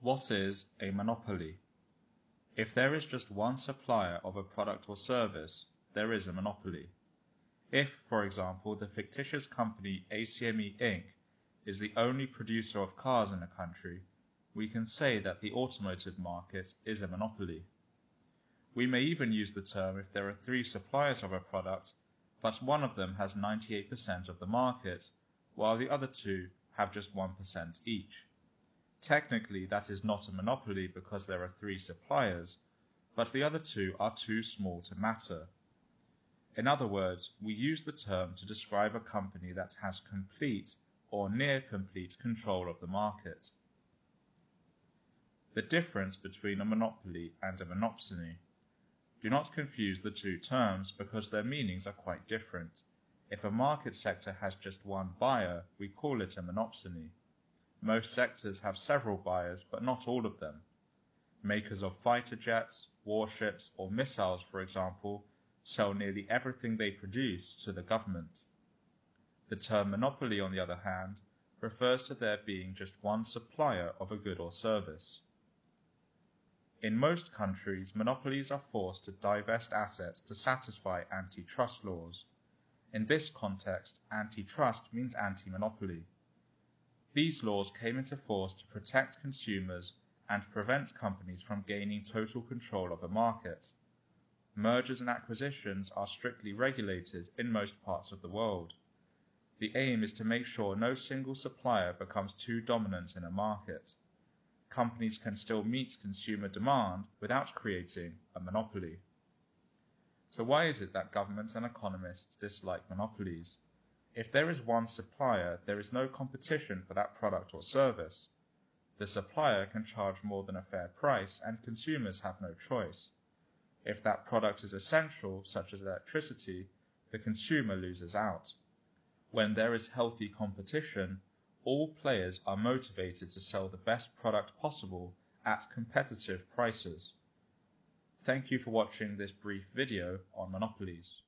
What is a monopoly? If there is just one supplier of a product or service, there is a monopoly. If, for example, the fictitious company ACME Inc. is the only producer of cars in a country, we can say that the automotive market is a monopoly. We may even use the term if there are 3 suppliers of a product, but one of them has 98% of the market, while the other 2 have just 1% each. Technically, that is not a monopoly because there are 3 suppliers, but the other 2 are too small to matter. In other words, we use the term to describe a company that has complete or near complete control of the market. The difference between a monopoly and a monopsony. Do not confuse the 2 terms because their meanings are quite different. If a market sector has just one buyer, we call it a monopsony. Most sectors have several buyers, but not all of them. Makers of fighter jets, warships, or missiles, for example, sell nearly everything they produce to the government. The term monopoly, on the other hand, refers to there being just one supplier of a good or service. In most countries, monopolies are forced to divest assets to satisfy antitrust laws. In this context, antitrust means anti-monopoly. These laws came into force to protect consumers and prevent companies from gaining total control of a market. Mergers and acquisitions are strictly regulated in most parts of the world. The aim is to make sure no single supplier becomes too dominant in a market. Companies can still meet consumer demand without creating a monopoly. So why is it that governments and economists dislike monopolies? If there is one supplier, there is no competition for that product or service. The supplier can charge more than a fair price, and consumers have no choice. If that product is essential, such as electricity, the consumer loses out. When there is healthy competition, all players are motivated to sell the best product possible at competitive prices. Thank you for watching this brief video on monopolies.